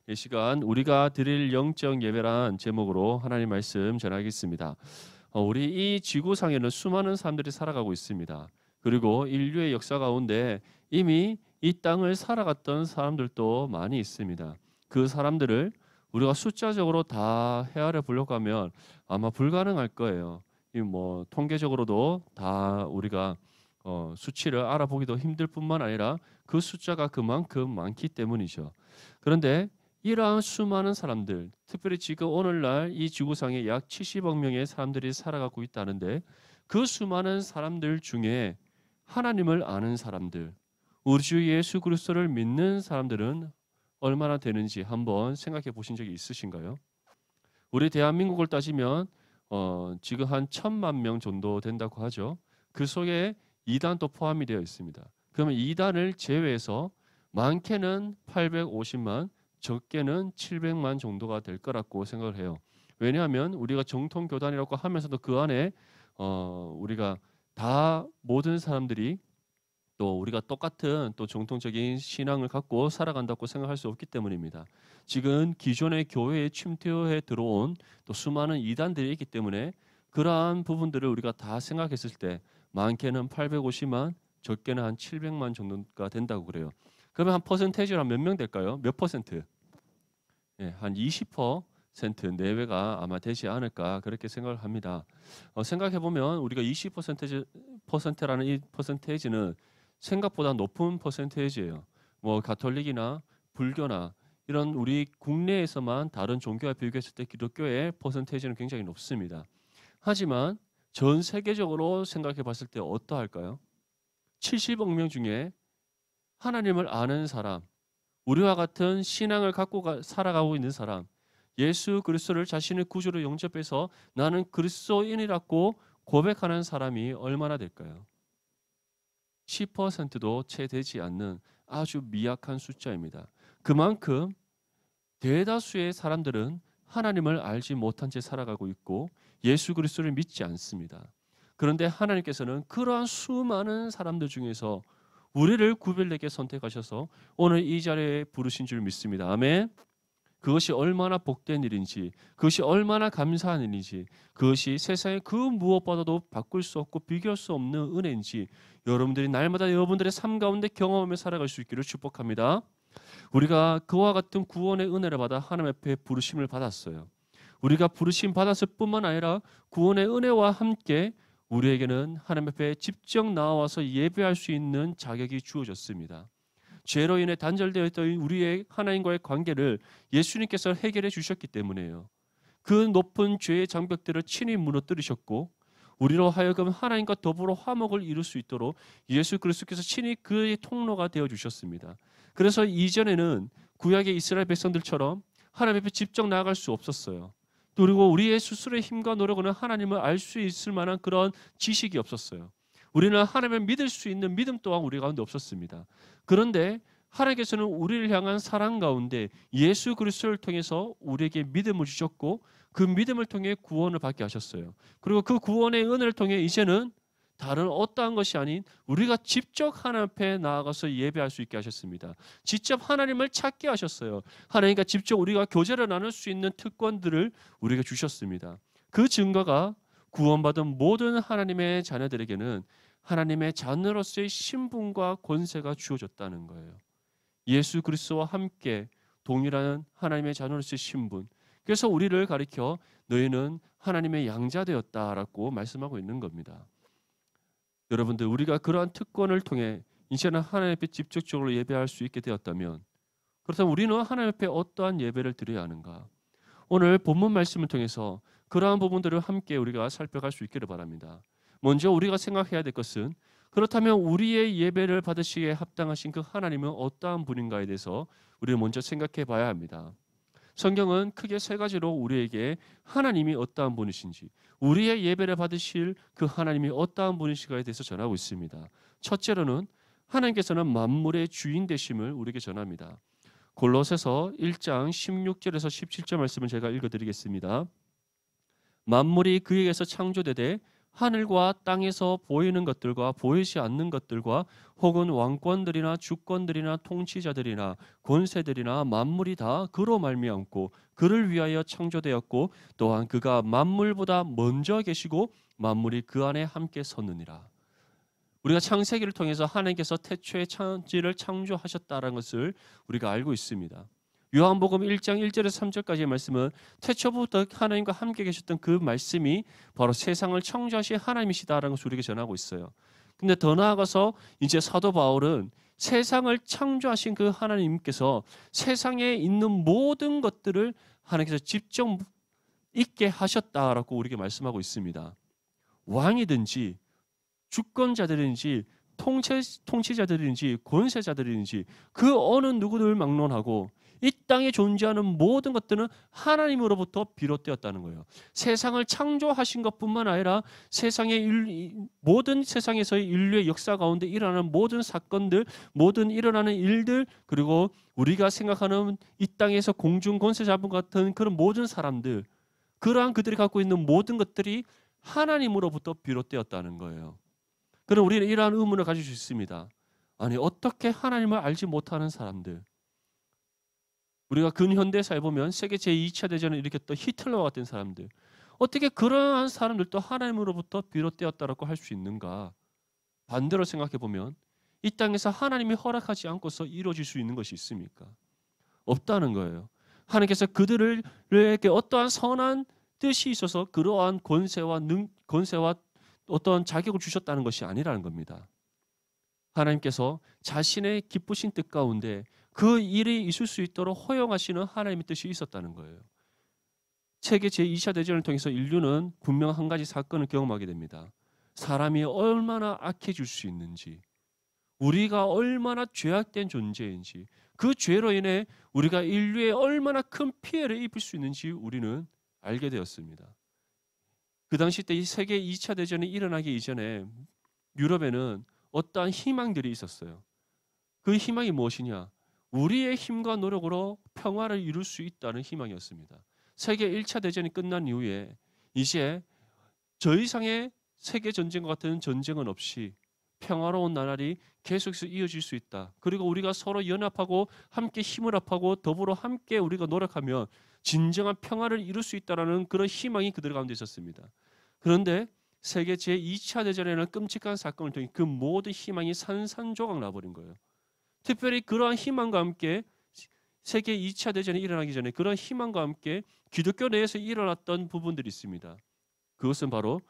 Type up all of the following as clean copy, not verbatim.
이 시간 우리가 드릴 영적 예배란 제목으로 하나님 말씀 전하겠습니다. 우리 이 지구상에는 수많은 사람들이 살아가고 있습니다. 그리고 인류의 역사 가운데 이미 이 땅을 살아갔던 사람들도 많이 있습니다. 그 사람들을 우리가 숫자적으로 다 헤아려 보려고 하면 아마 불가능할 거예요. 이 뭐 통계적으로도 다 우리가 수치를 알아보기도 힘들 뿐만 아니라 그 숫자가 그만큼 많기 때문이죠. 그런데 이러한 수많은 사람들, 특별히 지금 오늘날 이 지구상에 약 70억 명의 사람들이 살아가고 있다는데 그 수많은 사람들 중에 하나님을 아는 사람들, 우리 주 예수 그리스도를 믿는 사람들은 얼마나 되는지 한번 생각해 보신 적이 있으신가요? 우리 대한민국을 따지면 지금 한 1,000만 명 정도 된다고 하죠. 그 속에 이단도 포함이 되어 있습니다. 그러면 이단을 제외해서 많게는 850만, 적게는 700만 정도가 될 거라고 생각을 해요. 왜냐하면 우리가 정통 교단이라고 하면서도 그 안에 우리가 다 모든 사람들이 또 우리가 똑같은 또 정통적인 신앙을 갖고 살아간다고 생각할 수 없기 때문입니다. 지금 기존의 교회에 침투해 들어온 또 수많은 이단들이 있기 때문에 그러한 부분들을 우리가 다 생각했을 때 많게는 850만, 적게는 한 700만 정도가 된다고 그래요. 그러면 한 퍼센테이지로 한 몇 명 될까요? 몇 퍼센트? 예, 한 20% 내외가 아마 되지 않을까 그렇게 생각을 합니다. 생각해 보면 우리가 20%라는 이 퍼센테이지는 생각보다 높은 퍼센테이지예요. 뭐 가톨릭이나 불교나 이런 우리 국내에서만 다른 종교와 비교했을 때 기독교의 퍼센테이지는 굉장히 높습니다. 하지만 전 세계적으로 생각해 봤을 때 어떠할까요? 70억 명 중에 하나님을 아는 사람, 우리와 같은 신앙을 갖고 살아가고 있는 사람, 예수 그리스도를 자신의 구주로 영접해서 나는 그리스도인이라고 고백하는 사람이 얼마나 될까요? 10%도 채 되지 않는 아주 미약한 숫자입니다. 그만큼 대다수의 사람들은 하나님을 알지 못한 채 살아가고 있고 예수 그리스도를 믿지 않습니다. 그런데 하나님께서는 그러한 수많은 사람들 중에서 우리를 구별되게 선택하셔서 오늘 이 자리에 부르신 줄 믿습니다. 아멘. 그것이 얼마나 복된 일인지, 그것이 얼마나 감사한 일인지, 그것이 세상의 그 무엇보다도 바꿀 수 없고 비교할 수 없는 은혜인지 여러분들이 날마다 여러분들의 삶 가운데 경험하며 살아갈 수 있기를 축복합니다. 우리가 그와 같은 구원의 은혜를 받아 하나님 앞에 부르심을 받았어요. 우리가 부르심 받았을 뿐만 아니라 구원의 은혜와 함께 우리에게는 하나님 앞에 직접 나와서 예배할 수 있는 자격이 주어졌습니다. 죄로 인해 단절되어 있던 우리의 하나님과의 관계를 예수님께서 해결해 주셨기 때문에요. 그 높은 죄의 장벽들을 친히 무너뜨리셨고 우리로 하여금 하나님과 더불어 화목을 이룰 수 있도록 예수 그리스도께서 친히 그의 통로가 되어 주셨습니다. 그래서 이전에는 구약의 이스라엘 백성들처럼 하나님 앞에 직접 나아갈 수 없었어요. 그리고 우리의 스스로의 힘과 노력으로는 하나님을 알 수 있을 만한 그런 지식이 없었어요. 우리는 하나님을 믿을 수 있는 믿음 또한 우리 가운데 없었습니다. 그런데 하나님께서는 우리를 향한 사랑 가운데 예수 그리스도를 통해서 우리에게 믿음을 주셨고 그 믿음을 통해 구원을 받게 하셨어요. 그리고 그 구원의 은혜를 통해 이제는 다른 어떠한 것이 아닌 우리가 직접 하나님 앞에 나아가서 예배할 수 있게 하셨습니다. 직접 하나님을 찾게 하셨어요. 하나님과 직접 우리가 교제를 나눌 수 있는 특권들을 우리에게 주셨습니다. 그 증거가 구원받은 모든 하나님의 자녀들에게는 하나님의 자녀로서의 신분과 권세가 주어졌다는 거예요. 예수 그리스도와 함께 동일한 하나님의 자녀로서의 신분. 그래서 우리를 가리켜 너희는 하나님의 양자 되었다라고 말씀하고 있는 겁니다. 여러분들 우리가 그러한 특권을 통해 이제는 하나님 앞에 직접적으로 예배할 수 있게 되었다면 그렇다면 우리는 하나님 앞에 어떠한 예배를 드려야 하는가? 오늘 본문 말씀을 통해서 그러한 부분들을 함께 우리가 살펴갈 수 있기를 바랍니다. 먼저 우리가 생각해야 될 것은 그렇다면 우리의 예배를 받으시기에 합당하신 그 하나님은 어떠한 분인가에 대해서 우리는 먼저 생각해 봐야 합니다. 성경은 크게 세 가지로 우리에게 하나님이 어떠한 분이신지, 우리의 예배를 받으실 그 하나님이 어떠한 분이신가에 대해서 전하고 있습니다. 첫째로는 하나님께서는 만물의 주인 되심을 우리에게 전합니다. 골로새서 1장 16절에서 17절 말씀을 제가 읽어드리겠습니다. 만물이 그에게서 창조되되 하늘과 땅에서 보이는 것들과 보이지 않는 것들과 혹은 왕권들이나 주권들이나 통치자들이나 권세들이나 만물이 다 그로 말미암고 그를 위하여 창조되었고 또한 그가 만물보다 먼저 계시고 만물이 그 안에 함께 섰느니라. 우리가 창세기를 통해서 하나님께서 태초에 천지를 창조하셨다는 것을 우리가 알고 있습니다. 요한복음 1장 1절에서 3절까지의 말씀은 태초부터 하나님과 함께 계셨던 그 말씀이 바로 세상을 창조하신 하나님이시다라는 것을 우리에게 전하고 있어요. 근데 더 나아가서 이제 사도 바울은 세상을 창조하신 그 하나님께서 세상에 있는 모든 것들을 하나님께서 직접 있게 하셨다라고 우리에게 말씀하고 있습니다. 왕이든지 주권자들인지 통치자들인지 권세자들인지 그 어느 누구를 막론하고 이 땅에 존재하는 모든 것들은 하나님으로부터 비롯되었다는 거예요. 세상을 창조하신 것뿐만 아니라 모든 세상에서의 인류의 역사 가운데 일어나는 모든 사건들, 모든 일어나는 일들, 그리고 우리가 생각하는 이 땅에서 공중 권세자분 같은 그런 모든 사람들, 그러한 그들이 갖고 있는 모든 것들이 하나님으로부터 비롯되었다는 거예요. 그럼 우리는 이러한 의문을 가질 수 있습니다. 아니, 어떻게 하나님을 알지 못하는 사람들, 우리가 근현대사에 보면 세계 제2차 대전을 일으켰던 히틀러와 같은 사람들, 어떻게 그러한 사람들도 하나님으로부터 비롯되었다라고 할 수 있는가? 반대로 생각해 보면 이 땅에서 하나님이 허락하지 않고서 이루어질 수 있는 것이 있습니까? 없다는 거예요. 하나님께서 그들에게 어떠한 선한 뜻이 있어서 그러한 권세와 어떤 자격을 주셨다는 것이 아니라는 겁니다. 하나님께서 자신의 기쁘신 뜻 가운데 그 일이 있을 수 있도록 허용하시는 하나님의 뜻이 있었다는 거예요. 세계 제2차 대전을 통해서 인류는 분명 한 가지 사건을 경험하게 됩니다. 사람이 얼마나 악해질 수 있는지, 우리가 얼마나 죄악된 존재인지, 그 죄로 인해 우리가 인류에 얼마나 큰 피해를 입을 수 있는지 우리는 알게 되었습니다. 그 당시 때 이 세계 2차 대전이 일어나기 이전에 유럽에는 어떠한 희망들이 있었어요. 그 희망이 무엇이냐? 우리의 힘과 노력으로 평화를 이룰 수 있다는 희망이었습니다. 세계 1차 대전이 끝난 이후에 이제 더 이상의 세계 전쟁과 같은 전쟁은 없이 평화로운 나날이 계속해서 이어질 수 있다. 그리고 우리가 서로 연합하고 함께 힘을 합하고 더불어 함께 우리가 노력하면 진정한 평화를 이룰 수 있다라는 그런 희망이 그들 가운데 있었습니다. 그런데 세계 제2차 대전에는 끔찍한 사건을 통해 그 모든 희망이 산산조각 나버린 거예요. 특별히 그러한 희망과 함께 세계 2차 대전이 일어나기 전에 그런 희망과 함께 기독교 내에서 일어났던 부분들이 있습니다. 그것은 바로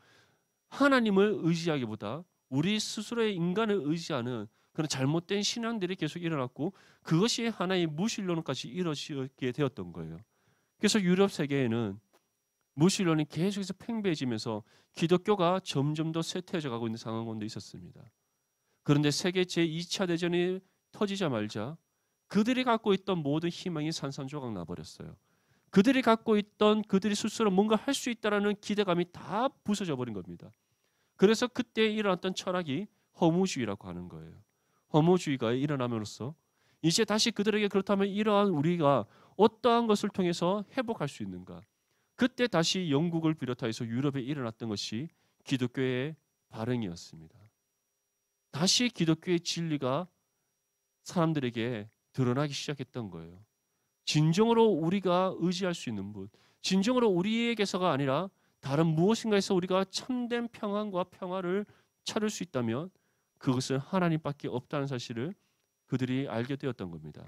하나님을 의지하기보다 우리 스스로의 인간을 의지하는 그런 잘못된 신앙들이 계속 일어났고 그것이 하나의 무신론까지 이루어지게 되었던 거예요. 그래서 유럽 세계에는 무신론이 계속해서 팽배해지면서 기독교가 점점 더 쇠퇴해져 가고 있는 상황 가운데 있었습니다. 그런데 세계 제2차 대전이 터지자마자 그들이 갖고 있던 모든 희망이 산산조각 나버렸어요. 그들이 갖고 있던 그들이 스스로 뭔가 할 수 있다라는 기대감이 다 부서져 버린 겁니다. 그래서 그때 일어났던 철학이 허무주의라고 하는 거예요. 허무주의가 일어남으로써 이제 다시 그들에게 그렇다면 이러한 우리가 어떠한 것을 통해서 회복할 수 있는가? 그때 다시 영국을 비롯해서 유럽에 일어났던 것이 기독교의 발흥이었습니다. 다시 기독교의 진리가 사람들에게 드러나기 시작했던 거예요. 진정으로 우리가 의지할 수 있는 분, 진정으로 우리에게서가 아니라 다른 무엇인가에서 우리가 참된 평안과 평화를 찾을 수 있다면 그것은 하나님밖에 없다는 사실을 그들이 알게 되었던 겁니다.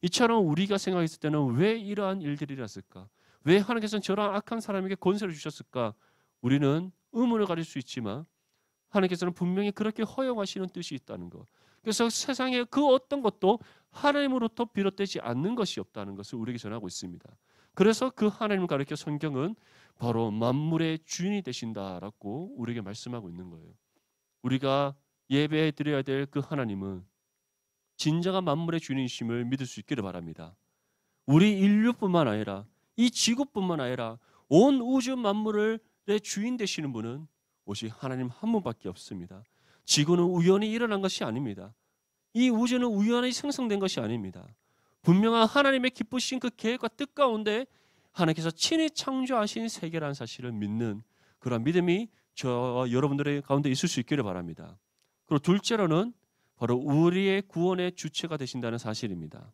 이처럼 우리가 생각했을 때는 왜 이러한 일들이 일어났을까? 왜 하나님께서는 저러한 악한 사람에게 권세를 주셨을까? 우리는 의문을 가질 수 있지만 하나님께서는 분명히 그렇게 허용하시는 뜻이 있다는 것. 그래서 세상에 그 어떤 것도 하나님으로부터 비롯되지 않는 것이 없다는 것을 우리에게 전하고 있습니다. 그래서 그 하나님을 가리켜 성경은 바로 만물의 주인이 되신다라고 우리에게 말씀하고 있는 거예요. 우리가 예배해 드려야 될 그 하나님은 진정한 만물의 주인이심을 믿을 수 있기를 바랍니다. 우리 인류뿐만 아니라 이 지구뿐만 아니라 온 우주 만물의 주인 되시는 분은 오직 하나님 한 분밖에 없습니다. 지구는 우연히 일어난 것이 아닙니다. 이 우주는 우연히 생성된 것이 아닙니다. 분명한 하나님의 기쁘신 그 계획과 뜻 가운데 하나님께서 친히 창조하신 세계라는 사실을 믿는 그런 믿음이 저와 여러분들의 가운데 있을 수 있기를 바랍니다. 그리고 둘째로는 바로 우리의 구원의 주체가 되신다는 사실입니다.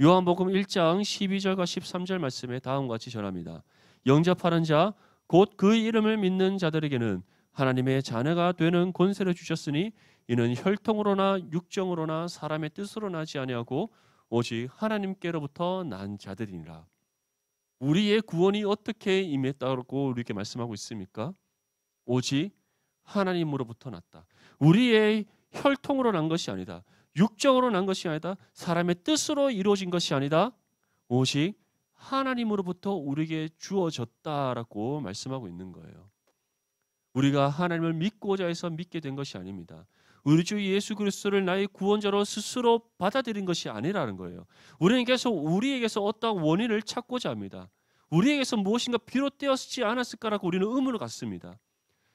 요한복음 1장 12절과 13절 말씀에 다음과 같이 전합니다. 영접하는 자 곧 그 이름을 믿는 자들에게는 하나님의 자녀가 되는 권세를 주셨으니 이는 혈통으로나 육정으로나 사람의 뜻으로 나지 아니하고 오직 하나님께로부터 난 자들이니라. 우리의 구원이 어떻게 임했다고 우리에게 말씀하고 있습니까? 오직 하나님으로부터 났다. 우리의 혈통으로 난 것이 아니다. 육정으로 난 것이 아니다. 사람의 뜻으로 이루어진 것이 아니다. 오직 하나님으로부터 우리에게 주어졌다라고 말씀하고 있는 거예요. 우리가 하나님을 믿고자 해서 믿게 된 것이 아닙니다. 우리 주 예수 그리스도를 나의 구원자로 스스로 받아들인 것이 아니라는 거예요. 우리에게서 어떠한 원인을 찾고자 합니다. 우리에게서 무엇인가 비롯되었지 않았을까라고 우리는 의문을 갖습니다.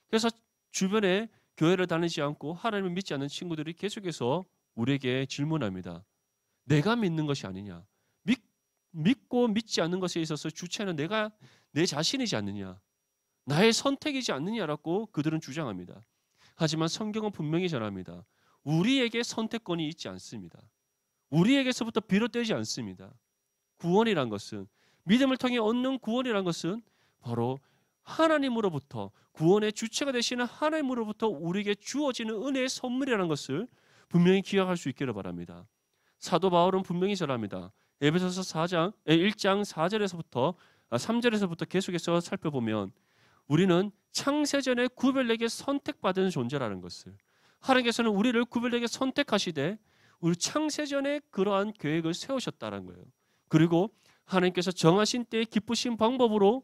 그래서 주변에 교회를 다니지 않고 하나님을 믿지 않는 친구들이 계속해서 우리에게 질문합니다. 내가 믿는 것이 아니냐? 믿고 믿지 않는 것에 있어서 주체는 내가 내 자신이지 않느냐? 나의 선택이지 않느냐라고 그들은 주장합니다. 하지만 성경은 분명히 전합니다. 우리에게 선택권이 있지 않습니다. 우리에게서부터 비롯되지 않습니다. 구원이란 것은, 믿음을 통해 얻는 구원이란 것은 바로 하나님으로부터, 구원의 주체가 되시는 하나님으로부터 우리에게 주어지는 은혜의 선물이라는 것을 분명히 기억할 수 있기를 바랍니다. 사도 바울은 분명히 전합니다. 에베소서 1장 4절에서부터 3절에서부터 계속해서 살펴보면 우리는 창세전에 구별되게 선택받은 존재라는 것을, 하나님께서는 우리를 구별되게 선택하시되 우리 창세전에 그러한 계획을 세우셨다는 거예요. 그리고 하나님께서 정하신 때에 기쁘신 방법으로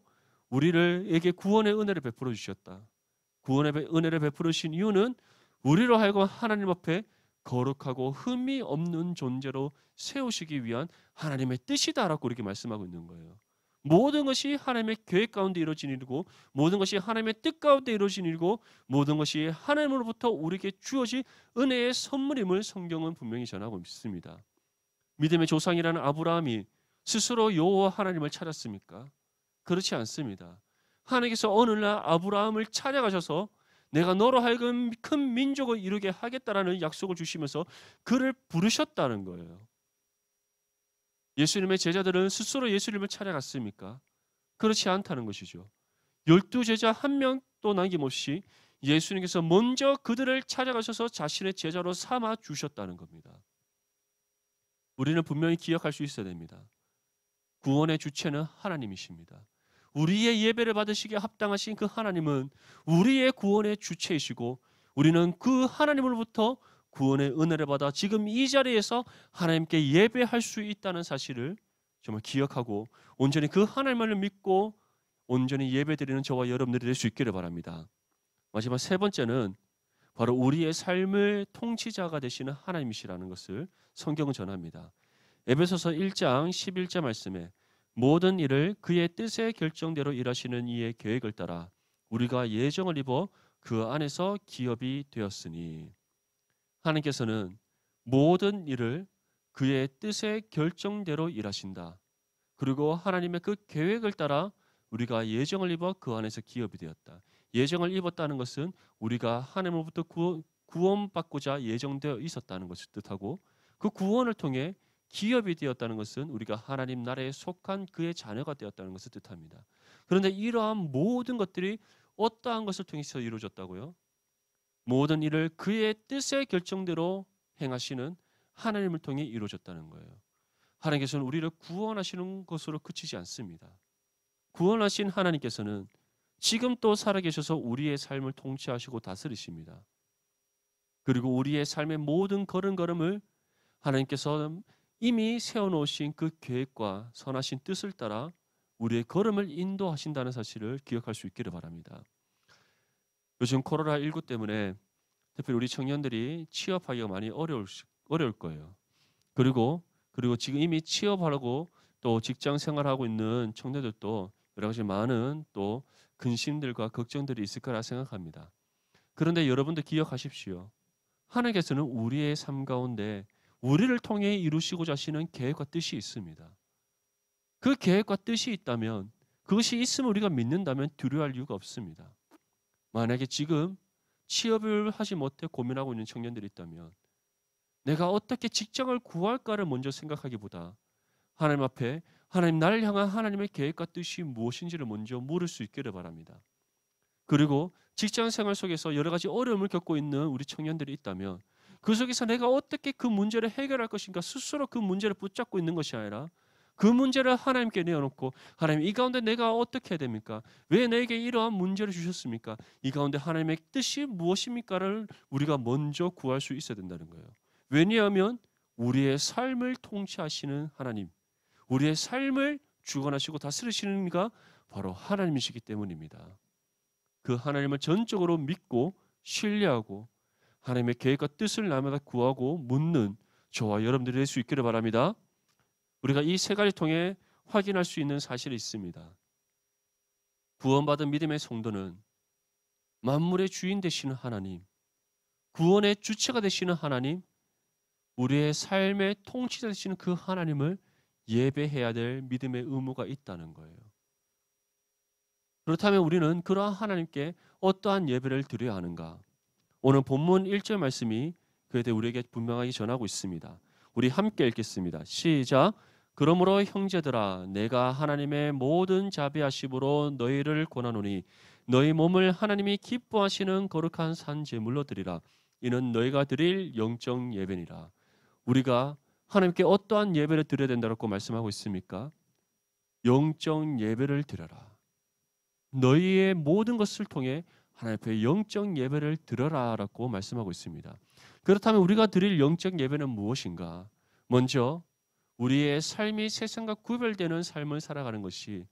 우리에게 구원의 은혜를 베풀어 주셨다. 구원의 은혜를 베풀어 주신 이유는 우리로 하여금 하나님 앞에 거룩하고 흠이 없는 존재로 세우시기 위한 하나님의 뜻이다라고 이렇게 말씀하고 있는 거예요. 모든 것이 하나님의 계획 가운데 이루어진 일이고, 모든 것이 하나님의 뜻 가운데 이루어진 일이고, 모든 것이 하나님으로부터 우리에게 주어진 은혜의 선물임을 성경은 분명히 전하고 있습니다. 믿음의 조상이라는 아브라함이 스스로 여호와 하나님을 찾았습니까? 그렇지 않습니다. 하나님께서 어느 날 아브라함을 찾아가셔서 내가 너로 하여금 큰 민족을 이루게 하겠다라는 약속을 주시면서 그를 부르셨다는 거예요. 예수님의 제자들은 스스로 예수님을 찾아갔습니까? 그렇지 않다는 것이죠. 12제자 한 명도 남김없이 예수님께서 먼저 그들을 찾아가셔서 자신의 제자로 삼아 주셨다는 겁니다. 우리는 분명히 기억할 수 있어야 됩니다. 구원의 주체는 하나님이십니다. 우리의 예배를 받으시기에 합당하신 그 하나님은 우리의 구원의 주체이시고, 우리는 그 하나님으로부터 구원의 은혜를 받아 지금 이 자리에서 하나님께 예배할 수 있다는 사실을 정말 기억하고 온전히 그 하나님을 믿고 온전히 예배드리는 저와 여러분들이 될 수 있기를 바랍니다. 마지막 세 번째는 바로 우리의 삶을 통치자가 되시는 하나님이시라는 것을 성경은 전합니다. 에베소서 1장 11절 말씀에 모든 일을 그의 뜻의 결정대로 일하시는 이의 계획을 따라 우리가 예정을 입어 그 안에서 기업이 되었으니, 하나님께서는 모든 일을 그의 뜻의 결정대로 일하신다. 그리고 하나님의 그 계획을 따라 우리가 예정을 입어 그 안에서 기업이 되었다. 예정을 입었다는 것은 우리가 하나님으로부터 구원받고자 예정되어 있었다는 것을 뜻하고, 그 구원을 통해 기업이 되었다는 것은 우리가 하나님 나라에 속한 그의 자녀가 되었다는 것을 뜻합니다. 그런데 이러한 모든 것들이 어떠한 것을 통해서 이루어졌다고요? 모든 일을 그의 뜻의 결정대로 행하시는 하나님을 통해 이루어졌다는 거예요. 하나님께서는 우리를 구원하시는 것으로 그치지 않습니다. 구원하신 하나님께서는 지금 또 살아계셔서 우리의 삶을 통치하시고 다스리십니다. 그리고 우리의 삶의 모든 걸음걸음을 하나님께서 이미 세워놓으신 그 계획과 선하신 뜻을 따라 우리의 걸음을 인도하신다는 사실을 기억할 수 있기를 바랍니다. 요즘 코로나19 때문에 특히 우리 청년들이 취업하기가 많이 어려울 거예요. 그리고 지금 이미 취업하려고 또 직장 생활하고 있는 청년들도 여러 가지 많은 또 근심들과 걱정들이 있을 거라 생각합니다. 그런데 여러분들 기억하십시오. 하나님께서는 우리의 삶 가운데 우리를 통해 이루시고자 하시는 계획과 뜻이 있습니다. 그 계획과 뜻이 있다면, 그것이 있으면 우리가 믿는다면 두려워할 이유가 없습니다. 만약에 지금 취업을 하지 못해 고민하고 있는 청년들이 있다면 내가 어떻게 직장을 구할까를 먼저 생각하기보다 하나님 앞에 하나님 나를 향한 하나님의 계획과 뜻이 무엇인지를 먼저 물을 수 있기를 바랍니다. 그리고 직장 생활 속에서 여러 가지 어려움을 겪고 있는 우리 청년들이 있다면 그 속에서 내가 어떻게 그 문제를 해결할 것인가 스스로 그 문제를 붙잡고 있는 것이 아니라 그 문제를 하나님께 내어놓고 하나님 이 가운데 내가 어떻게 해야 됩니까? 왜 내게 이러한 문제를 주셨습니까? 이 가운데 하나님의 뜻이 무엇입니까를 우리가 먼저 구할 수 있어야 된다는 거예요. 왜냐하면 우리의 삶을 통치하시는 하나님, 우리의 삶을 주관하시고 다스리시는 이가 바로 하나님이시기 때문입니다. 그 하나님을 전적으로 믿고 신뢰하고 하나님의 계획과 뜻을 날마다 구하고 묻는 저와 여러분들이 될 수 있기를 바랍니다. 우리가 이 세 가지 통해 확인할 수 있는 사실이 있습니다. 구원받은 믿음의 성도는 만물의 주인 되시는 하나님, 구원의 주체가 되시는 하나님, 우리의 삶의 통치자 되시는 그 하나님을 예배해야 될 믿음의 의무가 있다는 거예요. 그렇다면 우리는 그러한 하나님께 어떠한 예배를 드려야 하는가? 오늘 본문 1절 말씀이 그에 대해 우리에게 분명하게 전하고 있습니다. 우리 함께 읽겠습니다. 시작. 그러므로 형제들아 내가 하나님의 모든 자비하심으로 너희를 권하노니 너희 몸을 하나님이 기뻐하시는 거룩한 산 제물로 드리라. 이는 너희가 드릴 영적 예배니라. 우리가 하나님께 어떠한 예배를 드려야 된다고 말씀하고 있습니까? 영적 예배를 드려라. 너희의 모든 것을 통해 하나님 앞에 영적 예배를 드려라라고 말씀하고 있습니다. 그렇다면 우리가 드릴 영적 예배는 무엇인가? 먼저 우리의 삶이 세상과 구별되는 삶을 살아가는 것이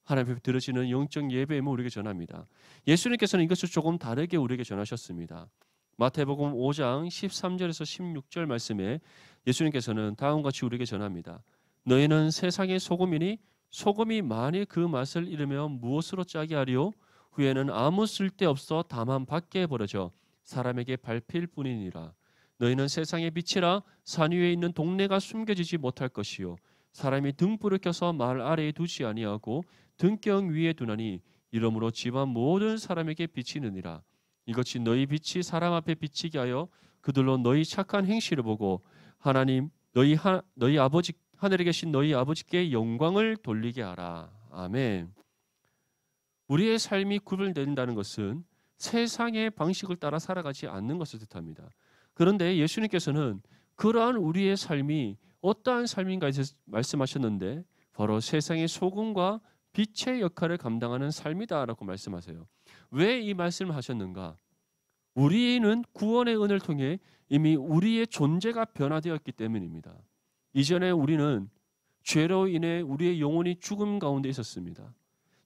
하나님 앞에 드려지는 영적 예배임을 우리에게 전합니다. 예수님께서는 이것을 조금 다르게 우리에게 전하셨습니다. 마태복음 5장 13절에서 16절 말씀에 예수님께서는 다음과 같이 우리에게 전합니다. 너희는 세상의 소금이니 소금이 만일 그 맛을 잃으면 무엇으로 짜게 하리요? 후에는 아무 쓸데없어 다만 밖에 버려져 사람에게 밟힐 뿐이니라. 너희는 세상의 빛이라 산 위에 있는 동네가 숨겨지지 못할 것이요 사람이 등불을 켜서 말 아래에 두지 아니하고 등경 위에 두나니 이러므로 집안 모든 사람에게 비치느니라. 이것이 너희 빛이 사람 앞에 비치게 하여 그들로 너희 착한 행실을 보고 하나님 너희 아버지 하늘에 계신 너희 아버지께 영광을 돌리게 하라. 아멘. 우리의 삶이 구별된다는 것은 세상의 방식을 따라 살아가지 않는 것을 뜻합니다. 그런데 예수님께서는 그러한 우리의 삶이 어떠한 삶인가 말씀하셨는데 바로 세상의 소금과 빛의 역할을 감당하는 삶이다라고 말씀하세요. 왜 이 말씀을 하셨는가? 우리는 구원의 은혜를 통해 이미 우리의 존재가 변화되었기 때문입니다. 이전에 우리는 죄로 인해 우리의 영혼이 죽음 가운데 있었습니다.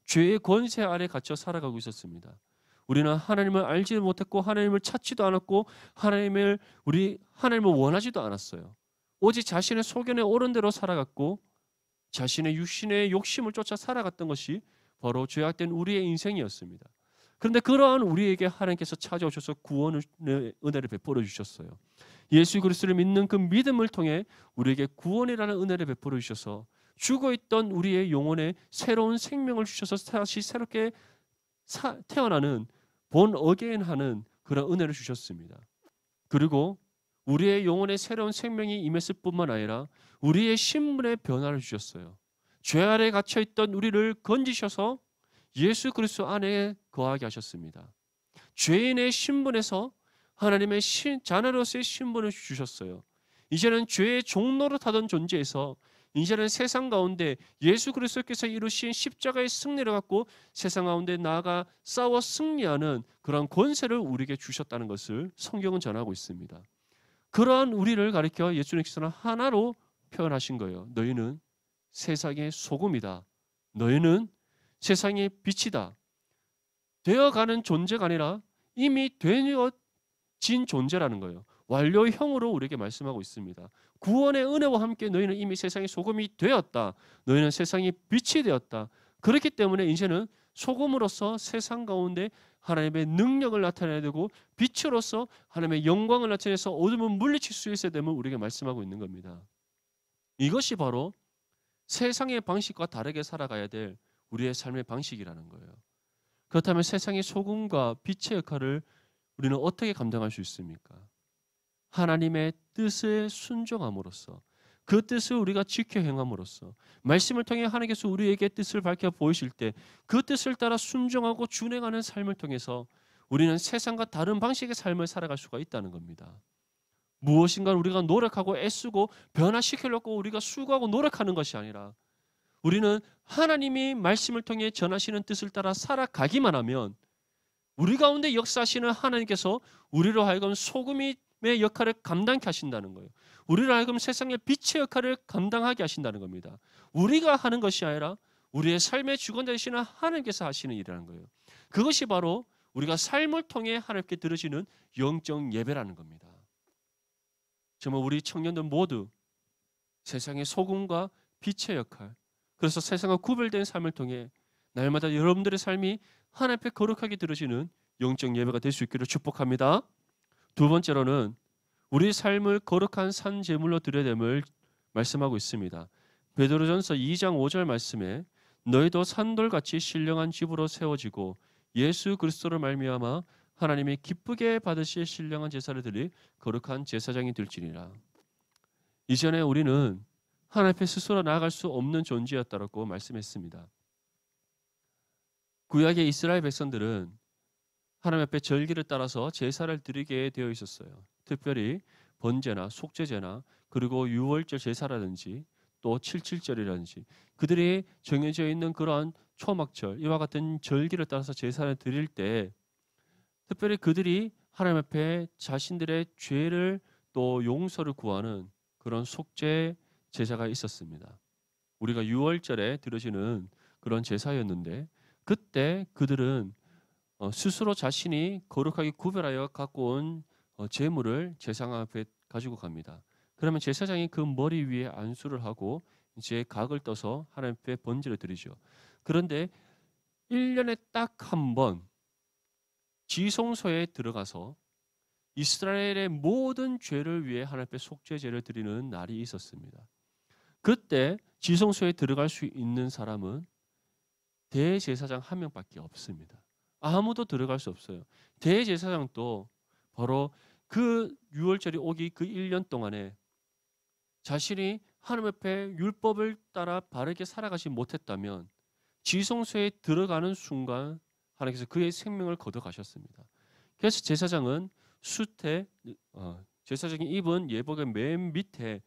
죄의 권세 아래 갇혀 살아가고 있었습니다. 우리는 하나님을 알지 못했고 하나님을 찾지도 않았고 하나님을 원하지도 않았어요. 오직 자신의 소견에 옳은 대로 살아갔고 자신의 육신의 욕심을 쫓아 살아갔던 것이 바로 죄악된 우리의 인생이었습니다. 그런데 그러한 우리에게 하나님께서 찾아오셔서 구원의 은혜를 베풀어 주셨어요. 예수 그리스도를 믿는 그 믿음을 통해 우리에게 구원이라는 은혜를 베풀어 주셔서 죽어있던 우리의 영혼에 새로운 생명을 주셔서 다시 새롭게 태어나는 본 어게인하는 그런 은혜를 주셨습니다. 그리고 우리의 영혼에 새로운 생명이 임했을 뿐만 아니라 우리의 신분의 변화를 주셨어요. 죄 아래 갇혀있던 우리를 건지셔서 예수 그리스도 안에 거하게 하셨습니다. 죄인의 신분에서 하나님의 자녀로서의 신분을 주셨어요. 이제는 죄의 종로로 타던 존재에서 이제는 세상 가운데 예수 그리스도께서 이루신 십자가의 승리를 갖고 세상 가운데 나아가 싸워 승리하는 그런 권세를 우리에게 주셨다는 것을 성경은 전하고 있습니다. 그러한 우리를 가리켜 예수님께서는 하나로 표현하신 거예요. 너희는 세상의 소금이다. 너희는 세상의 빛이다. 되어가는 존재가 아니라 이미 되어진 존재라는 거예요. 완료형으로 우리에게 말씀하고 있습니다. 구원의 은혜와 함께 너희는 이미 세상의 소금이 되었다. 너희는 세상의 빛이 되었다. 그렇기 때문에 이제는 소금으로서 세상 가운데 하나님의 능력을 나타내야 되고 빛으로서 하나님의 영광을 나타내서 어둠을 물리칠 수 있어야 됨을 우리에게 말씀하고 있는 겁니다. 이것이 바로 세상의 방식과 다르게 살아가야 될 우리의 삶의 방식이라는 거예요. 그렇다면 세상의 소금과 빛의 역할을 우리는 어떻게 감당할 수 있습니까? 하나님의 뜻에 순종함으로써, 그 뜻을 우리가 지켜 행함으로써, 말씀을 통해 하나님께서 우리에게 뜻을 밝혀 보이실 때 그 뜻을 따라 순종하고 준행하는 삶을 통해서 우리는 세상과 다른 방식의 삶을 살아갈 수가 있다는 겁니다. 무엇인가 우리가 노력하고 애쓰고 변화시키려고 우리가 수고하고 노력하는 것이 아니라, 우리는 하나님이 말씀을 통해 전하시는 뜻을 따라 살아가기만 하면 우리 가운데 역사하시는 하나님께서 우리로 하여금 소금의 역할을 감당케 하신다는 거예요. 우리로 하여금 세상의 빛의 역할을 감당하게 하신다는 겁니다. 우리가 하는 것이 아니라 우리의 삶의 주권자 되시는 하나님께서 하시는 일이라는 거예요. 그것이 바로 우리가 삶을 통해 하나님께 드려지는 영적 예배라는 겁니다. 정말 우리 청년들 모두 세상의 소금과 빛의 역할, 그래서 세상과 구별된 삶을 통해 날마다 여러분들의 삶이 하나님 앞에 거룩하게 드려지는 영적 예배가 될 수 있기를 축복합니다. 두 번째로는 우리 삶을 거룩한 산 제물로 드려야 됨을 말씀하고 있습니다. 베드로전서 2장 5절 말씀에 너희도 산돌같이 신령한 집으로 세워지고 예수 그리스도를 말미암아 하나님이 기쁘게 받으실 신령한 제사를 드릴 거룩한 제사장이 될지니라. 이전에 우리는 하나님 앞에 스스로 나아갈 수 없는 존재였다고 말씀했습니다. 구약의 이스라엘 백성들은 하나님 앞에 절기를 따라서 제사를 드리게 되어 있었어요. 특별히 번제나 속죄제나 그리고 유월절 제사라든지 또 칠칠절이라든지 그들이 정해져 있는 그러한 초막절, 이와 같은 절기를 따라서 제사를 드릴 때 특별히 그들이 하나님 앞에 자신들의 죄를 또 용서를 구하는 그런 속죄 제사가 있었습니다. 우리가 유월절에 드려지는 그런 제사였는데, 그때 그들은 스스로 자신이 거룩하게 구별하여 갖고 온 제물을 제사장 앞에 가지고 갑니다. 그러면 제사장이 그 머리 위에 안수를 하고 이제 각을 떠서 하나님 앞에 번제를 드리죠. 그런데 1년에 딱 한 번 지성소에 들어가서 이스라엘의 모든 죄를 위해 하나님 앞에 속죄제를 드리는 날이 있었습니다. 그때 지성소에 들어갈 수 있는 사람은 대제사장 한 명밖에 없습니다. 아무도 들어갈 수 없어요. 대제사장도 바로 그 유월절이 오기 그 1년 동안에 자신이 하나님 앞에 율법을 따라 바르게 살아가지 못했다면 지성소에 들어가는 순간 하나님께서 그의 생명을 걷어가셨습니다. 그래서 제사장은 숫에 제사장이 입은 예복의 맨 밑에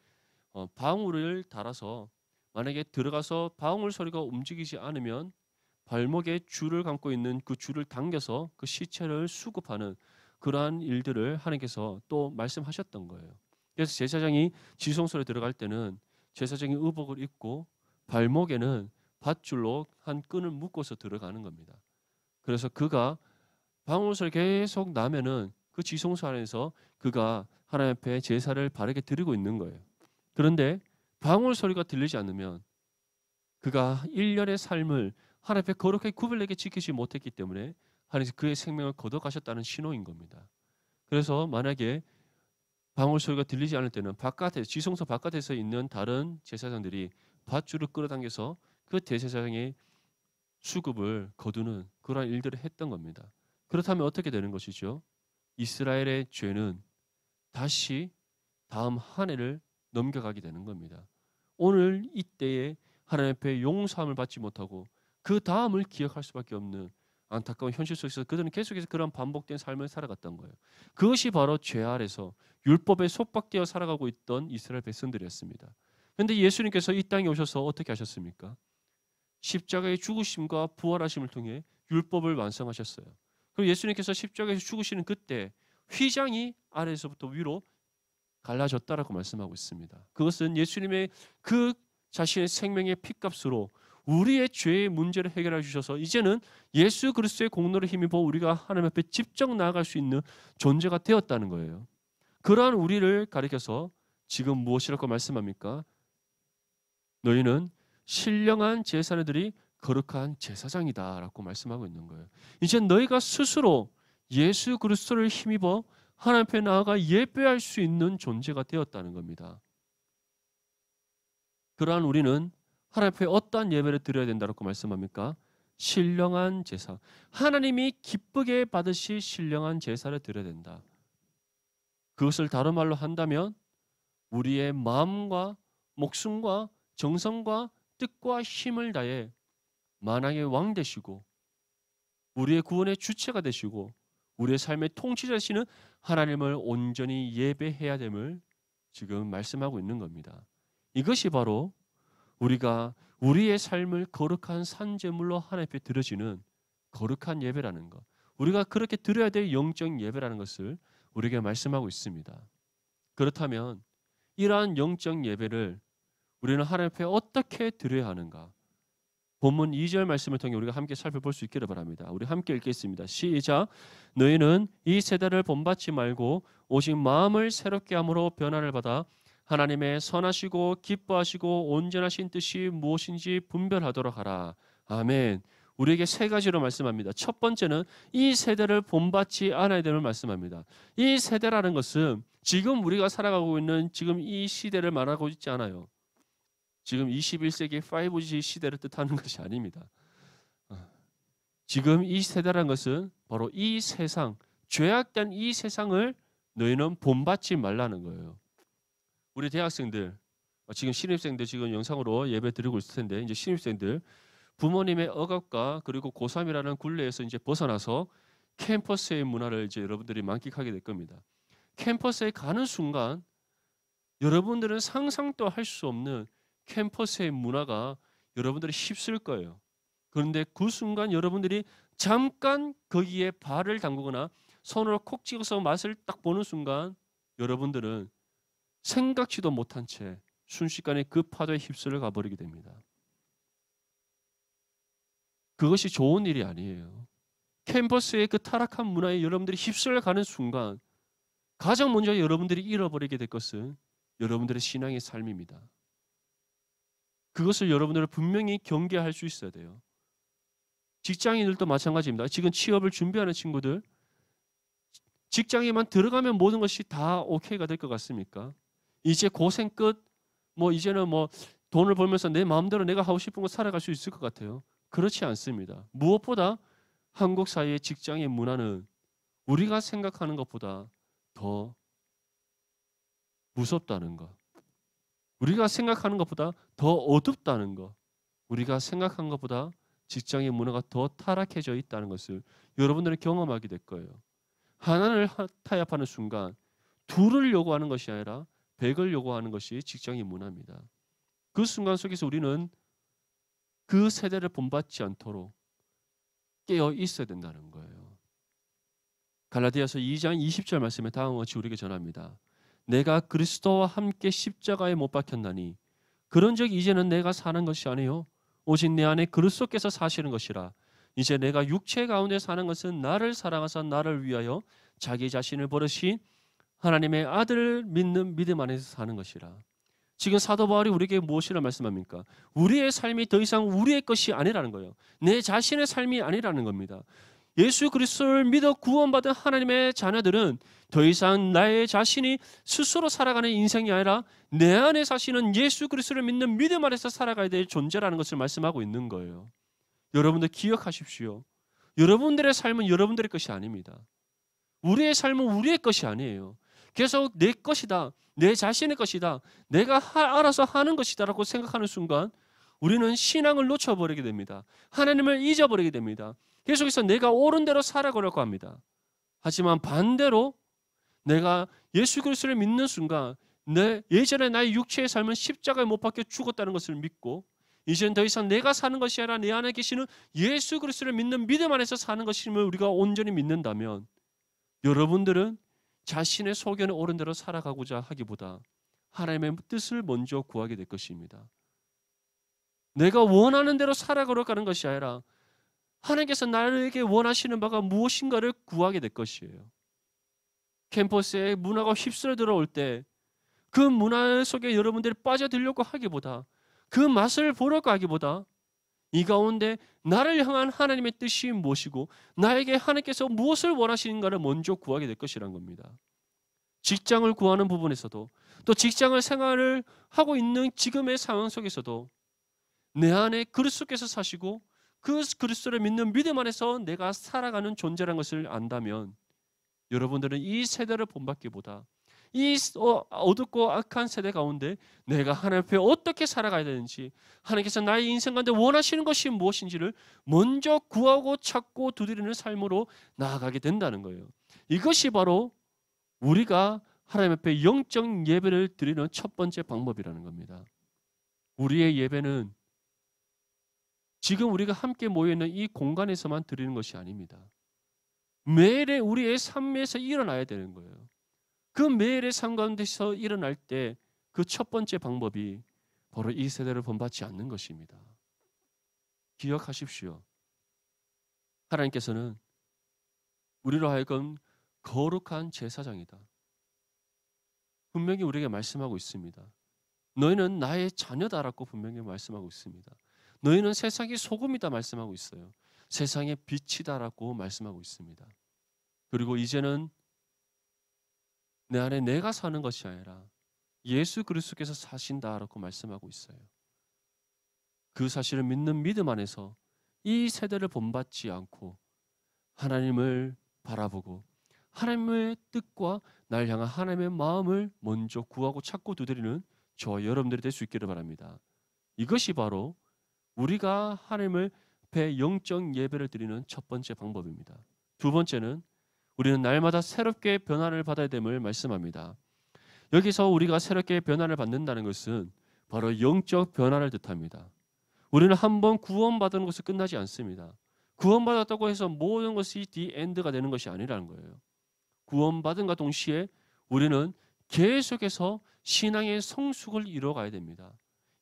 방울을 달아서 만약에 들어가서 방울 소리가 움직이지 않으면 발목에 줄을 감고 있는 그 줄을 당겨서 그 시체를 수급하는 그러한 일들을 하나님께서 또 말씀하셨던 거예요. 그래서 제사장이 지성소에 들어갈 때는 제사장이 의복을 입고 발목에는 밧줄로 한 끈을 묶어서 들어가는 겁니다. 그래서 그가 방울 소리 계속 나면은 그 지성소 안에서 그가 하나님 앞에 제사를 바르게 드리고 있는 거예요. 그런데 방울 소리가 들리지 않으면 그가 1년의 삶을 하나님 앞에 거룩하게 구별되게 지키지 못했기 때문에 하나님께서 그의 생명을 거둬가셨다는 신호인 겁니다. 그래서 만약에 방울 소리가 들리지 않을 때는 바깥에 지성소 바깥에서 있는 다른 제사장들이 밧줄을 끌어당겨서 그 대제사장의 수급을 거두는 그러한 일들을 했던 겁니다. 그렇다면 어떻게 되는 것이죠? 이스라엘의 죄는 다시 다음 한 해를 넘겨가게 되는 겁니다. 오늘 이때에 하나님 앞에 용서함을 받지 못하고 그 다음을 기억할 수밖에 없는 안타까운 현실 속에서 그들은 계속해서 그런 반복된 삶을 살아갔던 거예요. 그것이 바로 죄 아래서 율법에 속박되어 살아가고 있던 이스라엘 백성들이었습니다. 그런데 예수님께서 이 땅에 오셔서 어떻게 하셨습니까? 십자가의 죽으심과 부활하심을 통해 율법을 완성하셨어요. 그리고 예수님께서 십자가에서 죽으시는 그때 휘장이 아래에서부터 위로 갈라졌다라고 말씀하고 있습니다. 그것은 예수님의 그 자신의 생명의 피값으로 우리의 죄의 문제를 해결해 주셔서 이제는 예수 그리스도의 공로를 힘입어 우리가 하나님 앞에 직접 나아갈 수 있는 존재가 되었다는 거예요. 그러한 우리를 가리켜서 지금 무엇이라고 말씀합니까? 너희는 신령한 제사들이 거룩한 제사장이다라고 말씀하고 있는 거예요. 이제 너희가 스스로 예수 그리스도를 힘입어 하나님 앞에 나아가 예배할 수 있는 존재가 되었다는 겁니다. 그러한 우리는 하나님 앞에 어떠한 예배를 드려야 된다고 말씀합니까? 신령한 제사, 하나님이 기쁘게 받으실 신령한 제사를 드려야 된다. 그것을 다른 말로 한다면 우리의 마음과 목숨과 정성과 뜻과 힘을 다해 만왕의 왕 되시고 우리의 구원의 주체가 되시고 우리의 삶의 통치자시는 하나님을 온전히 예배해야 됨을 지금 말씀하고 있는 겁니다. 이것이 바로 우리가 우리의 삶을 거룩한 산제물로 하나님 앞에 드려지는 거룩한 예배라는 것, 우리가 그렇게 드려야 될 영적 예배라는 것을 우리에게 말씀하고 있습니다. 그렇다면 이러한 영적 예배를 우리는 하나님 앞에 어떻게 드려야 하는가? 본문 2절 말씀을 통해 우리가 함께 살펴볼 수 있기를 바랍니다. 우리 함께 읽겠습니다. 시작. 너희는 이 세대를 본받지 말고 오직 마음을 새롭게 함으로 변화를 받아 하나님의 선하시고 기뻐하시고 온전하신 뜻이 무엇인지 분별하도록 하라. 아멘. 우리에게 세 가지로 말씀합니다. 첫 번째는 이 세대를 본받지 않아야 됨을 말씀합니다. 이 세대라는 것은 지금 우리가 살아가고 있는 지금 이 시대를 말하고 있지 않아요. 지금 21세기 5G 시대를 뜻하는 것이 아닙니다. 지금 이 세대라는 것은 바로 이 세상, 죄악된 이 세상을 너희는 본받지 말라는 거예요. 우리 대학생들, 지금 신입생들 지금 영상으로 예배 드리고 있을 텐데 이제 신입생들 부모님의 억압과 그리고 고3이라는 굴레에서 이제 벗어나서 캠퍼스의 문화를 이제 여러분들이 만끽하게 될 겁니다. 캠퍼스에 가는 순간 여러분들은 상상도 할 수 없는 캠퍼스의 문화가 여러분들이 휩쓸 거예요. 그런데 그 순간 여러분들이 잠깐 거기에 발을 담그거나 손으로 콕 찍어서 맛을 딱 보는 순간 여러분들은 생각지도 못한 채 순식간에 그 파도에 휩쓸려 가버리게 됩니다. 그것이 좋은 일이 아니에요. 캠퍼스의 그 타락한 문화에 여러분들이 휩쓸려 가는 순간 가장 먼저 여러분들이 잃어버리게 될 것은 여러분들의 신앙의 삶입니다. 그것을 여러분들은 분명히 경계할 수 있어야 돼요. 직장인들도 마찬가지입니다. 지금 취업을 준비하는 친구들, 직장에만 들어가면 모든 것이 다 오케이가 될 것 같습니까? 이제 고생 끝, 이제는 돈을 벌면서 내 마음대로 내가 하고 싶은 거 살아갈 수 있을 것 같아요. 그렇지 않습니다. 무엇보다 한국 사회의 직장의 문화는 우리가 생각하는 것보다 더 무섭다는 것, 우리가 생각하는 것보다 더 어둡다는 것, 우리가 생각한 것보다 직장의 문화가 더 타락해져 있다는 것을 여러분들은 경험하게 될 거예요. 하나를 타협하는 순간 둘을 요구하는 것이 아니라 100을 요구하는 것이 직장의 문화입니다. 그 순간 속에서 우리는 그 세대를 본받지 않도록 깨어 있어야 된다는 거예요. 갈라디아서 2장 20절 말씀에 다음과 같이 우리에게 전합니다. 내가 그리스도와 함께 십자가에 못 박혔나니 그런즉 이제는 내가 사는 것이 아니요 오직 내 안에 그리스도께서 사시는 것이라. 이제 내가 육체 가운데 사는 것은 나를 사랑하사 나를 위하여 자기 자신을 버리신 하나님의 아들을 믿는 믿음 안에서 사는 것이라. 지금 사도 바울이 우리에게 무엇이라 말씀합니까? 우리의 삶이 더 이상 우리의 것이 아니라는 거예요. 내 자신의 삶이 아니라는 겁니다. 예수 그리스도를 믿어 구원받은 하나님의 자녀들은 더 이상 나의 자신이 스스로 살아가는 인생이 아니라 내 안에 사시는 예수 그리스도를 믿는 믿음 안에서 살아가야 될 존재라는 것을 말씀하고 있는 거예요. 여러분들 기억하십시오. 여러분들의 삶은 여러분들의 것이 아닙니다. 우리의 삶은 우리의 것이 아니에요. 계속 내 것이다, 내 자신의 것이다, 내가 알아서 하는 것이다 라고 생각하는 순간 우리는 신앙을 놓쳐버리게 됩니다. 하나님을 잊어버리게 됩니다. 계속해서 내가 옳은 대로 살아가려고 합니다. 하지만 반대로 내가 예수 그리스도를 믿는 순간 예전에 나의 육체의 삶은 십자가에 못 박혀 죽었다는 것을 믿고 이제는 더 이상 내가 사는 것이 아니라 내 안에 계시는 예수 그리스도를 믿는 믿음 안에서 사는 것임을 우리가 온전히 믿는다면 여러분들은 자신의 소견에 옳은 대로 살아가고자 하기보다 하나님의 뜻을 먼저 구하게 될 것입니다. 내가 원하는 대로 살아가려고 하는 것이 아니라 하나님께서 나에게 원하시는 바가 무엇인가를 구하게 될 것이에요. 캠퍼스에 문화가 휩쓸어 들어올 때 그 문화 속에 여러분들이 빠져들려고 하기보다 그 맛을 보려고 하기보다 이 가운데 나를 향한 하나님의 뜻이 무엇이고 나에게 하나님께서 무엇을 원하시는가를 먼저 구하게 될 것이란 겁니다. 직장을 구하는 부분에서도 또 직장을 생활을 하고 있는 지금의 상황 속에서도 내 안에 그리스도께서 사시고 그 그리스도를 믿는 믿음 안에서 내가 살아가는 존재라는 것을 안다면 여러분들은 이 세대를 본받기보다 이 어둡고 악한 세대 가운데 내가 하나님 앞에 어떻게 살아가야 되는지, 하나님께서 나의 인생 가운데 원하시는 것이 무엇인지를 먼저 구하고 찾고 두드리는 삶으로 나아가게 된다는 거예요. 이것이 바로 우리가 하나님 앞에 영적 예배를 드리는 첫 번째 방법이라는 겁니다. 우리의 예배는 지금 우리가 함께 모여있는 이 공간에서만 드리는 것이 아닙니다. 매일의 우리의 삶에서 일어나야 되는 거예요. 그 매일의 삶 가운데서 일어날 때 그 첫 번째 방법이 바로 이 세대를 본받지 않는 것입니다. 기억하십시오. 하나님께서는 우리로 하여금 거룩한 제사장이다. 분명히 우리에게 말씀하고 있습니다. 너희는 나의 자녀다라고 분명히 말씀하고 있습니다. 너희는 세상의 소금이다 말씀하고 있어요. 세상의 빛이다라고 말씀하고 있습니다. 그리고 이제는 내 안에 내가 사는 것이 아니라 예수 그리스도께서 사신다라고 말씀하고 있어요. 그 사실을 믿는 믿음 안에서 이 세대를 본받지 않고 하나님을 바라보고 하나님의 뜻과 날 향한 하나님의 마음을 먼저 구하고 찾고 두드리는 저와 여러분들이 될 수 있기를 바랍니다. 이것이 바로 우리가 하나님을 앞에 영적 예배를 드리는 첫 번째 방법입니다. 두 번째는 우리는 날마다 새롭게 변화를 받아야 됨을 말씀합니다. 여기서 우리가 새롭게 변화를 받는다는 것은 바로 영적 변화를 뜻합니다. 우리는 한번 구원받은 것을 끝나지 않습니다. 구원받았다고 해서 모든 것이 디 엔드가 되는 것이 아니라는 거예요. 구원받은과 동시에 우리는 계속해서 신앙의 성숙을 이뤄가야 됩니다.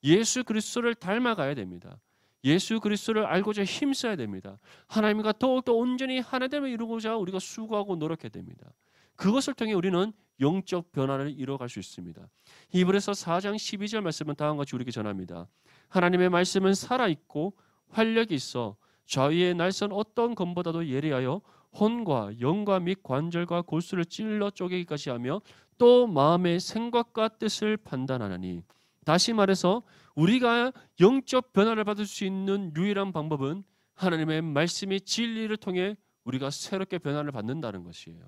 예수 그리스도를 닮아가야 됩니다. 예수 그리스도를 알고자 힘써야 됩니다. 하나님과 더욱더 온전히 하나됨을 이루고자 우리가 수고하고 노력해야 됩니다. 그것을 통해 우리는 영적 변화를 이뤄갈 수 있습니다. 히브리서 4장 12절 말씀은 다음과 같이 우리에게 전합니다. 하나님의 말씀은 살아있고 활력이 있어 좌위의 날선 어떤 검보다도 예리하여 혼과 영과 및 관절과 골수를 찔러 쪼개기까지 하며 또 마음의 생각과 뜻을 판단하나니. 다시 말해서 우리가 영적 변화를 받을 수 있는 유일한 방법은 하나님의 말씀이 진리를 통해 우리가 새롭게 변화를 받는다는 것이에요.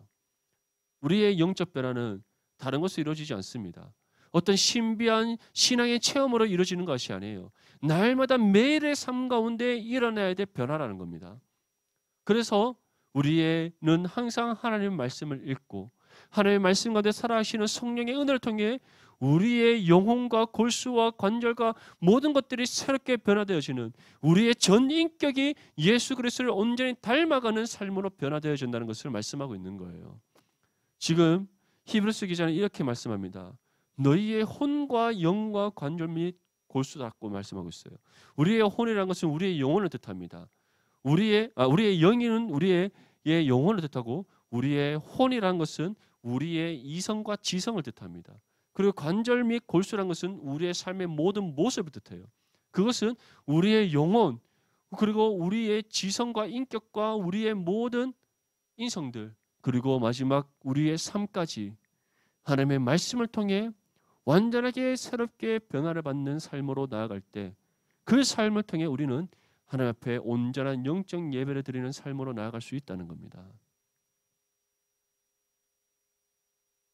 우리의 영적 변화는 다른 것으로 이루어지지 않습니다. 어떤 신비한 신앙의 체험으로 이루어지는 것이 아니에요. 날마다 매일의 삶 가운데 일어나야 될 변화라는 겁니다. 그래서 우리는 항상 하나님의 말씀을 읽고 하나님의 말씀 가운데 살아가시는 성령의 은혜를 통해 우리의 영혼과 골수와 관절과 모든 것들이 새롭게 변화되어지는, 우리의 전 인격이 예수 그리스도를 온전히 닮아가는 삶으로 변화되어진다는 것을 말씀하고 있는 거예요. 지금 히브리서 기자는 이렇게 말씀합니다. 너희의 혼과 영과 관절 및 골수다라고 말씀하고 있어요. 우리의 혼이라는 것은 우리의 영혼을 뜻합니다. 우리의 영이는 우리의 영혼을 뜻하고, 우리의 혼이라는 것은 우리의 이성과 지성을 뜻합니다. 그리고 관절 및 골수라는 것은 우리의 삶의 모든 모습을 뜻해요. 그것은 우리의 영혼, 그리고 우리의 지성과 인격과 우리의 모든 인성들, 그리고 마지막 우리의 삶까지 하나님의 말씀을 통해 완전하게 새롭게 변화를 받는 삶으로 나아갈 때, 그 삶을 통해 우리는 하나님 앞에 온전한 영적 예배를 드리는 삶으로 나아갈 수 있다는 겁니다.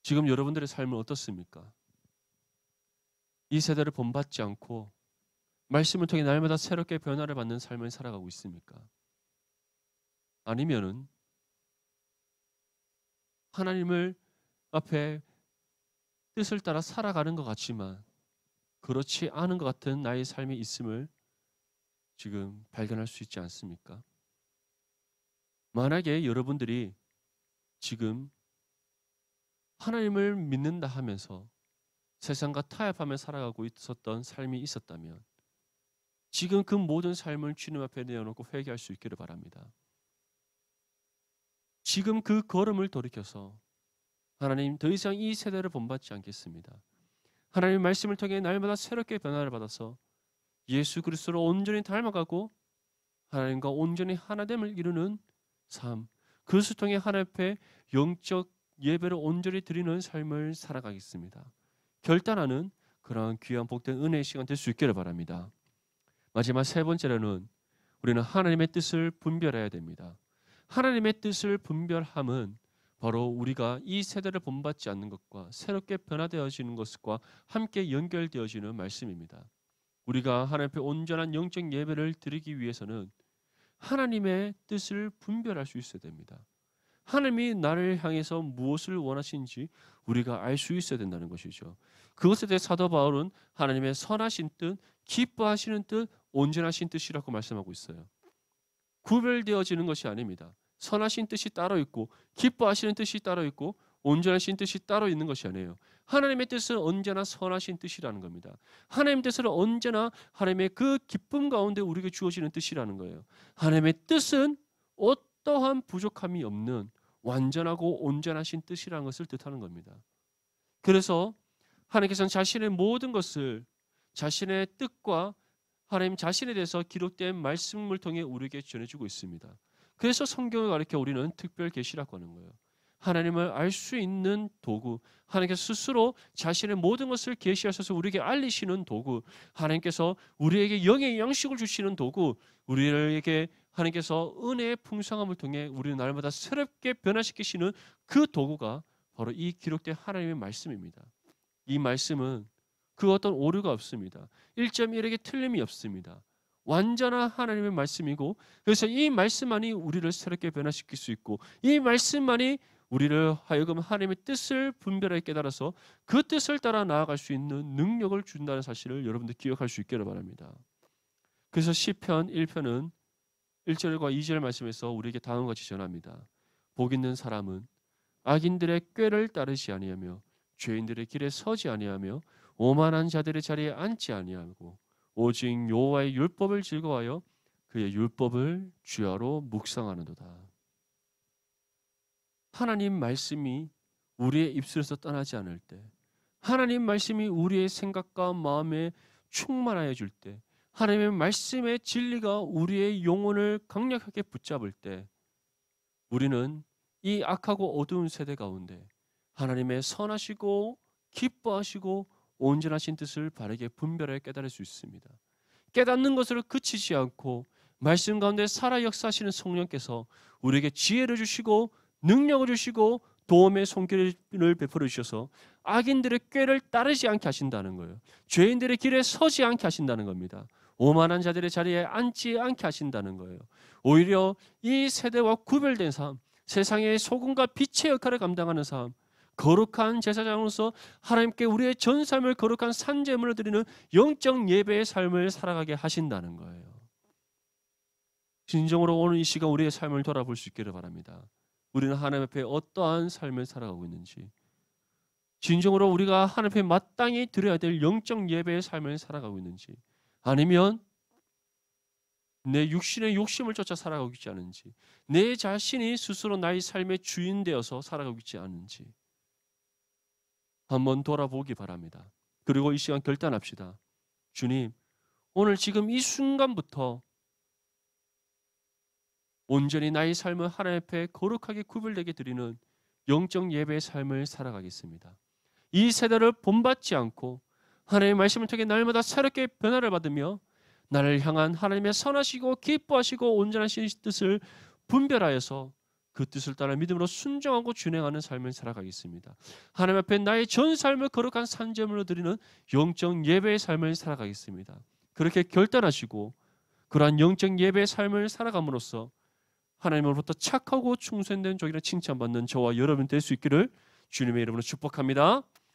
지금 여러분들의 삶은 어떻습니까? 이 세대를 본받지 않고 말씀을 통해 날마다 새롭게 변화를 받는 삶을 살아가고 있습니까? 아니면은 하나님을 앞에 뜻을 따라 살아가는 것 같지만 그렇지 않은 것 같은 나의 삶이 있음을 지금 발견할 수 있지 않습니까? 만약에 여러분들이 지금 하나님을 믿는다 하면서 세상과 타협하며 살아가고 있었던 삶이 있었다면 지금 그 모든 삶을 주님 앞에 내어놓고 회개할 수 있기를 바랍니다. 지금 그 걸음을 돌이켜서 하나님, 더 이상 이 세대를 본받지 않겠습니다. 하나님의 말씀을 통해 날마다 새롭게 변화를 받아서 예수 그리스도로 온전히 닮아가고 하나님과 온전히 하나됨을 이루는 삶, 그것을 통해 하나님 앞에 영적 예배를 온전히 드리는 삶을 살아가겠습니다. 결단하는 그러한 귀한 복된 은혜의 시간 될 수 있기를 바랍니다. 마지막 세 번째로는 우리는 하나님의 뜻을 분별해야 됩니다. 하나님의 뜻을 분별함은 바로 우리가 이 세대를 본받지 않는 것과 새롭게 변화되어지는 것과 함께 연결되어지는 말씀입니다. 우리가 하나님 앞에 온전한 영적 예배를 드리기 위해서는 하나님의 뜻을 분별할 수 있어야 됩니다. 하나님이 나를 향해서 무엇을 원하시는지 우리가 알 수 있어야 된다는 것이죠. 그것에 대해 사도 바울은 하나님의 선하신 뜻, 기뻐하시는 뜻, 온전하신 뜻이라고 말씀하고 있어요. 구별되어지는 것이 아닙니다. 선하신 뜻이 따로 있고 기뻐하시는 뜻이 따로 있고 온전하신 뜻이 따로 있는 것이 아니에요. 하나님의 뜻은 언제나 선하신 뜻이라는 겁니다. 하나님의 뜻은 언제나 하나님의 그 기쁨 가운데 우리에게 주어지는 뜻이라는 거예요. 하나님의 뜻은 어떠한 부족함이 없는 완전하고 온전하신 뜻이라는 것을 뜻하는 겁니다. 그래서 하나님께서는 자신의 모든 것을 자신의 뜻과 하나님 자신에 대해서 기록된 말씀을 통해 우리에게 전해주고 있습니다. 그래서 성경을 가르쳐 우리는 특별 계시라고 하는 거예요. 하나님을 알 수 있는 도구, 하나님께서 스스로 자신의 모든 것을 계시하셔서 우리에게 알리시는 도구, 하나님께서 우리에게 영의 양식을 주시는 도구, 우리에게 하나님께서 은혜의 풍성함을 통해 우리를 날마다 새롭게 변화시키시는 그 도구가 바로 이 기록된 하나님의 말씀입니다. 이 말씀은 그 어떤 오류가 없습니다. 1.1에게 틀림이 없습니다. 완전한 하나님의 말씀이고, 그래서 이 말씀만이 우리를 새롭게 변화시킬 수 있고, 이 말씀만이 우리를 하여금 하나님의 뜻을 분별하게 깨달아서 그 뜻을 따라 나아갈 수 있는 능력을 준다는 사실을 여러분들 기억할 수 있기를 바랍니다. 그래서 시편 1편은 1절과 2절 말씀에서 우리에게 다음과 같이 전합니다. 복 있는 사람은 악인들의 꾀를 따르지 아니하며 죄인들의 길에 서지 아니하며 오만한 자들의 자리에 앉지 아니하고 오직 여호와의 율법을 즐거워하여 그의 율법을 주야로 묵상하는도다. 하나님 말씀이 우리의 입술에서 떠나지 않을 때, 하나님 말씀이 우리의 생각과 마음에 충만하여 줄 때, 하나님의 말씀의 진리가 우리의 영혼을 강력하게 붙잡을 때, 우리는 이 악하고 어두운 세대 가운데 하나님의 선하시고 기뻐하시고 온전하신 뜻을 바르게 분별하여 깨달을 수 있습니다. 깨닫는 것으로 그치지 않고 말씀 가운데 살아 역사하시는 성령께서 우리에게 지혜를 주시고 능력을 주시고 도움의 손길을 베풀어 주셔서 악인들의 꾀를 따르지 않게 하신다는 거예요. 죄인들의 길에 서지 않게 하신다는 겁니다. 오만한 자들의 자리에 앉지 않게 하신다는 거예요. 오히려 이 세대와 구별된 삶, 세상의 소금과 빛의 역할을 감당하는 삶, 거룩한 제사장으로서 하나님께 우리의 전 삶을 거룩한 산제물로 드리는 영적 예배의 삶을 살아가게 하신다는 거예요. 진정으로 오늘 이 시간 우리의 삶을 돌아볼 수 있기를 바랍니다. 우리는 하나님 앞에 어떠한 삶을 살아가고 있는지, 진정으로 우리가 하나님 앞에 마땅히 드려야 될 영적 예배의 삶을 살아가고 있는지, 아니면 내 육신의 욕심을 쫓아 살아가고 있지 않은지, 내 자신이 스스로 나의 삶의 주인 되어서 살아가고 있지 않은지 한번 돌아보기 바랍니다. 그리고 이 시간 결단합시다. 주님, 오늘 지금 이 순간부터 온전히 나의 삶을 하나님 앞에 거룩하게 구별되게 드리는 영적 예배의 삶을 살아가겠습니다. 이 세대를 본받지 않고 하나님의 말씀을 통해 날마다 새롭게 변화를 받으며 나를 향한 하나님의 선하시고 기뻐하시고 온전하신 뜻을 분별하여서 그 뜻을 따라 믿음으로 순종하고 준행하는 삶을 살아가겠습니다. 하나님 앞에 나의 전 삶을 거룩한 산제물로 드리는 영적 예배의 삶을 살아가겠습니다. 그렇게 결단하시고 그러한 영적 예배의 삶을 살아감으로써 하나님으로부터 착하고 충성된 종이라 칭찬받는 저와 여러분 될 수 있기를 주님의 이름으로 축복합니다.